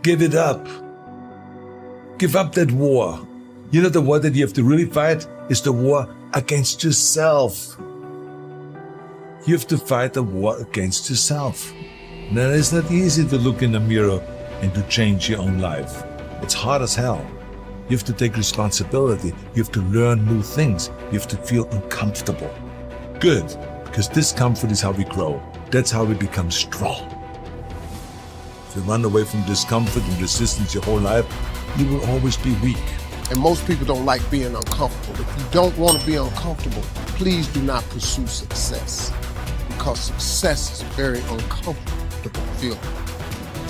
Give it up. Give up that war. You know, the war that you have to really fight is the war against yourself. You have to fight the war against yourself. Now, it's not easy to look in the mirror and to change your own life. It's hard as hell. You have to take responsibility. You have to learn new things. You have to feel uncomfortable. Good, because discomfort is how we grow. That's how we become strong. If you run away from discomfort and resistance your whole life, you will always be weak. And most people don't like being uncomfortable. If you don't want to be uncomfortable, please do not pursue success, because success is a very uncomfortable feeling.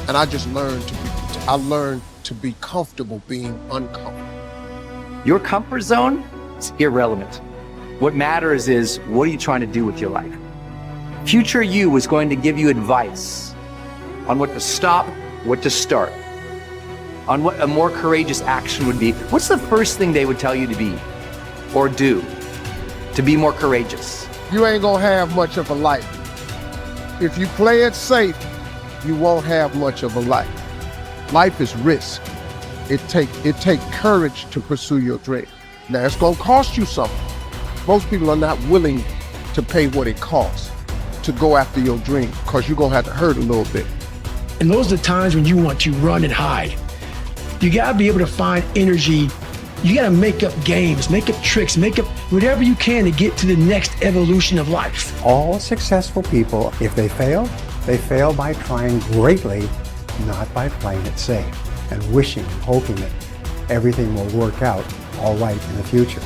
And I learned to be comfortable being uncomfortable. Your comfort zone is irrelevant. What matters is, what are you trying to do with your life? Future you is going to give you advice on what to stop, what to start, on what a more courageous action would be. What's the first thing they would tell you to be or do to be more courageous? You ain't gonna have much of a life. If you play it safe, you won't have much of a life. Life is risk. It take courage to pursue your dream. Now, it's gonna cost you something. Most people are not willing to pay what it costs to go after your dream, because you're gonna have to hurt a little bit. And those are the times when you want to run and hide. You gotta be able to find energy. You gotta make up games, make up tricks, make up whatever you can to get to the next evolution of life. All successful people, if they fail by trying greatly, not by playing it safe and wishing and hoping that everything will work out all right in the future.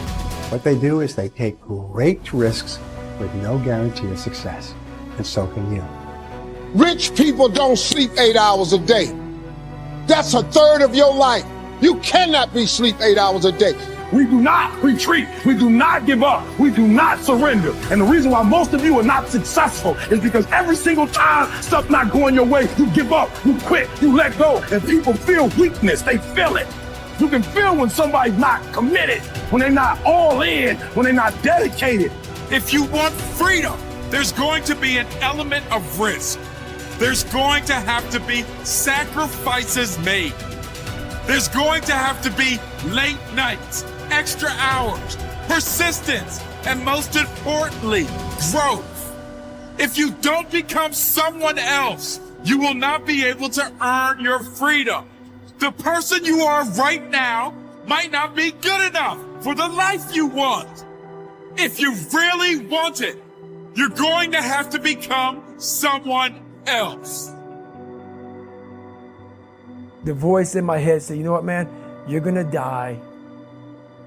What they do is they take great risks with no guarantee of success, and so can you. Rich people don't sleep 8 hours a day. That's a third of your life. You cannot be sleep 8 hours a day. We do not retreat. We do not give up. We do not surrender. And the reason why most of you are not successful is because every single time stuff not going your way, you give up, you quit, you let go, and people feel weakness. They feel it. You can feel when somebody's not committed, when they're not all in, when they're not dedicated. If you want freedom, there's going to be an element of risk. There's going to have to be sacrifices made. There's going to have to be late nights, extra hours, persistence, and most importantly, growth. If you don't become someone else, you will not be able to earn your freedom. The person you are right now might not be good enough for the life you want. If you really want it, you're going to have to become someone else. The voice in my head said, you know what, man? You're gonna die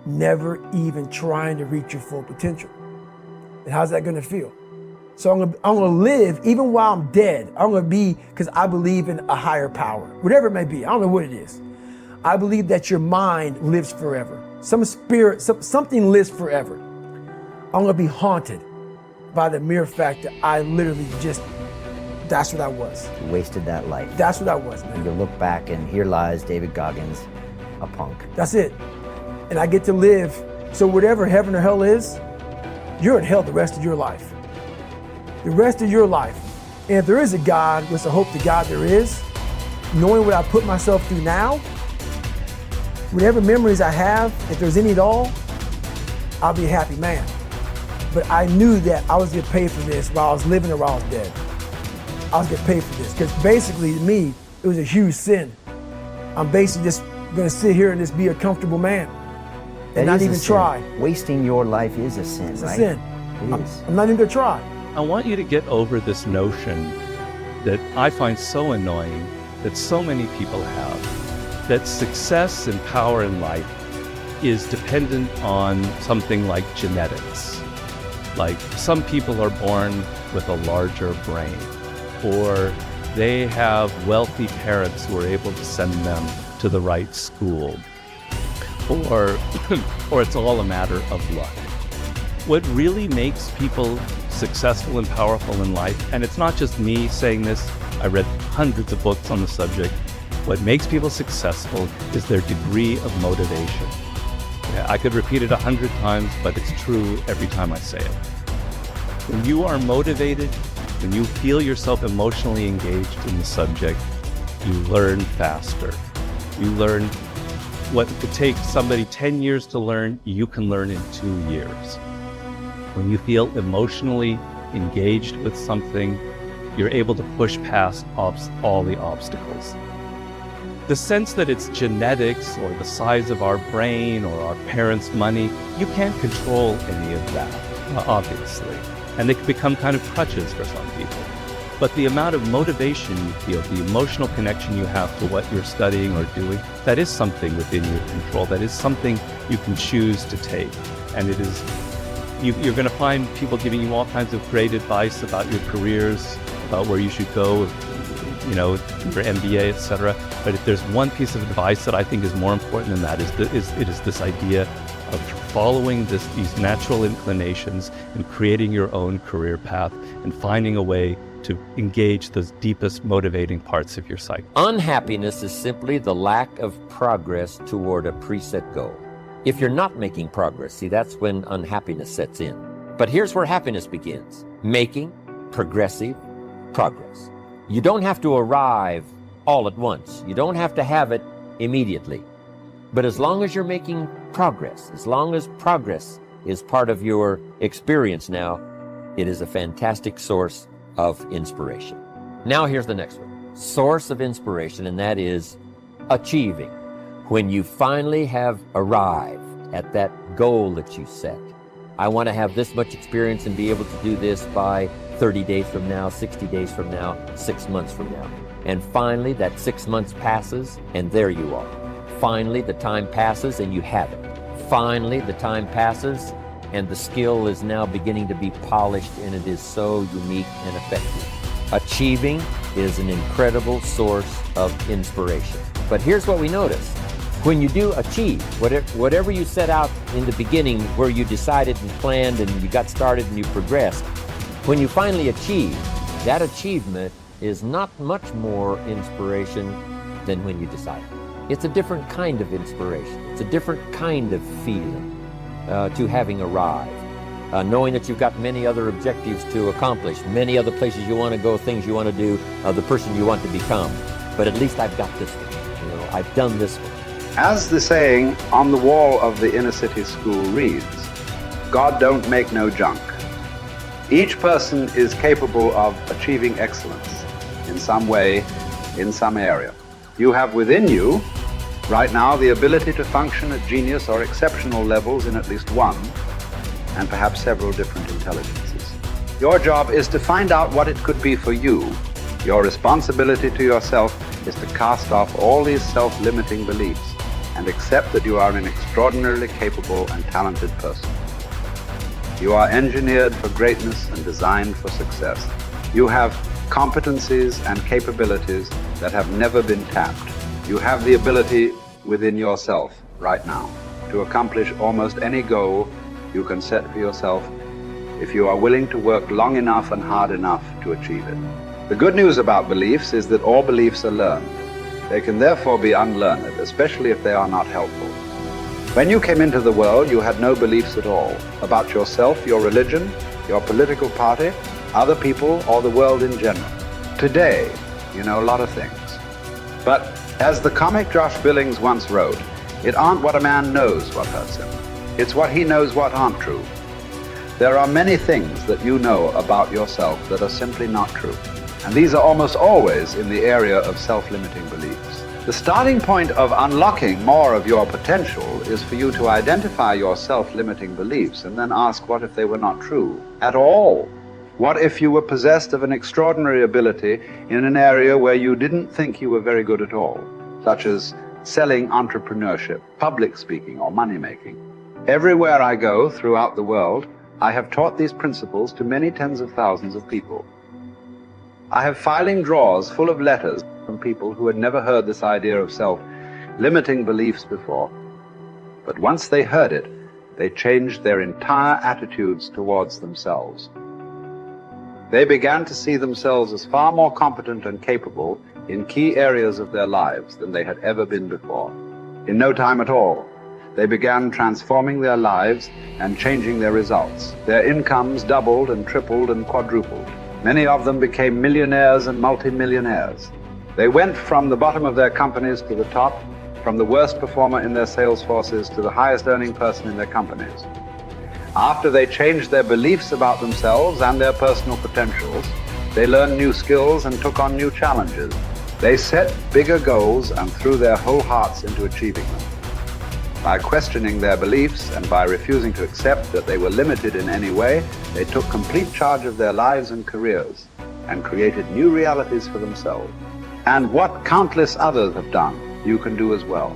never even trying to reach your full potential. And how's that gonna feel? So I'm gonna live even while I'm dead. I'm gonna be, because I believe in a higher power, whatever it may be. I don't know what it is. I believe that your mind lives forever. Some spirit, something lives forever. I'm gonna be haunted by the mere fact that I literally just, that's what I was. You wasted that life. That's what I was, man. And you look back and here lies David Goggins, a punk. That's it. And I get to live. So whatever heaven or hell is, you're in hell the rest of your life. The rest of your life. And if there is a God, which I hope to God there is, knowing what I put myself through now, whatever memories I have, if there's any at all, I'll be a happy man. But I knew that I was getting paid for this while I was living or while I was dead. I was getting paid for this, because basically to me, it was a huge sin. I'm basically just gonna sit here and just be a comfortable man and not even try. Wasting your life is a sin, It's right? a sin. It is. I'm not even gonna try. I want you to get over this notion that I find so annoying that so many people have, that success and power in life is dependent on something like genetics. Like some people are born with a larger brain, or they have wealthy parents who are able to send them to the right school, or it's all a matter of luck. What really makes people successful and powerful in life, and it's not just me saying this, I read hundreds of books on the subject, what makes people successful is their degree of motivation. I could repeat it 100 times, but it's true every time I say it. When you are motivated, when you feel yourself emotionally engaged in the subject, you learn faster. You learn what could take somebody 10 years to learn, you can learn in 2 years. When you feel emotionally engaged with something, you're able to push past all the obstacles. The sense that it's genetics or the size of our brain or our parents' money, you can't control any of that, obviously. And they can become kind of crutches for some people. But the amount of motivation you feel, the emotional connection you have to what you're studying or doing, that is something within your control. That is something you can choose to take. And it is, you're going to find people giving you all kinds of great advice about your careers, about where you should go, you know, your MBA, etc. But if there's one piece of advice that I think is more important than that, it is this idea of following these natural inclinations and creating your own career path and finding a way to engage those deepest motivating parts of your psyche. Unhappiness is simply the lack of progress toward a preset goal. If you're not making progress, see, that's when unhappiness sets in. But here's where happiness begins: making progressive progress. You don't have to arrive all at once. You don't have to have it immediately. But as long as you're making progress, as long as progress is part of your experience now, it is a fantastic source of inspiration. Now here's the next one. Source of inspiration, and that is achieving. When you finally have arrived at that goal that you set. I want to have this much experience and be able to do this by 30 days from now, 60 days from now, 6 months from now. And finally, that 6 months passes, and there you are. Finally, the time passes, and you have it. Finally, the time passes, and the skill is now beginning to be polished, and it is so unique and effective. Achieving is an incredible source of inspiration. But here's what we notice. When you do achieve, whatever you set out in the beginning, where you decided and planned and you got started and you progressed, when you finally achieve, that achievement is not much more inspiration than when you decided. It's a different kind of inspiration. It's a different kind of feeling to having arrived. Knowing that you've got many other objectives to accomplish, many other places you want to go, things you want to do, the person you want to become. But at least I've got this one. You know, I've done this one. As the saying on the wall of the inner city school reads, God don't make no junk. Each person is capable of achieving excellence in some way, in some area. You have within you, right now, the ability to function at genius or exceptional levels in at least one, and perhaps several different intelligences. Your job is to find out what it could be for you. Your responsibility to yourself is to cast off all these self-limiting beliefs and accept that you are an extraordinarily capable and talented person. You are engineered for greatness and designed for success. You have competencies and capabilities that have never been tapped. You have the ability within yourself right now to accomplish almost any goal you can set for yourself if you are willing to work long enough and hard enough to achieve it. The good news about beliefs is that all beliefs are learned. They can therefore be unlearned, especially if they are not helpful. When you came into the world, you had no beliefs at all about yourself, your religion, your political party, other people, or the world in general. Today, you know a lot of things. But as the comic Josh Billings once wrote, it aren't what a man knows what hurts him. It's what he knows what aren't true. There are many things that you know about yourself that are simply not true. And these are almost always in the area of self-limiting beliefs. The starting point of unlocking more of your potential is for you to identify your self-limiting beliefs and then ask, what if they were not true at all? What if you were possessed of an extraordinary ability in an area where you didn't think you were very good at all, such as selling, entrepreneurship, public speaking, or money-making? Everywhere I go throughout the world, I have taught these principles to many tens of thousands of people. I have filing drawers full of letters from people who had never heard this idea of self-limiting beliefs before. But once they heard it, they changed their entire attitudes towards themselves. They began to see themselves as far more competent and capable in key areas of their lives than they had ever been before. In no time at all, they began transforming their lives and changing their results. Their incomes doubled and tripled and quadrupled. Many of them became millionaires and multimillionaires. They went from the bottom of their companies to the top, from the worst performer in their sales forces to the highest earning person in their companies. After they changed their beliefs about themselves and their personal potentials, they learned new skills and took on new challenges. They set bigger goals and threw their whole hearts into achieving them. By questioning their beliefs and by refusing to accept that they were limited in any way, they took complete charge of their lives and careers and created new realities for themselves. And what countless others have done, you can do as well.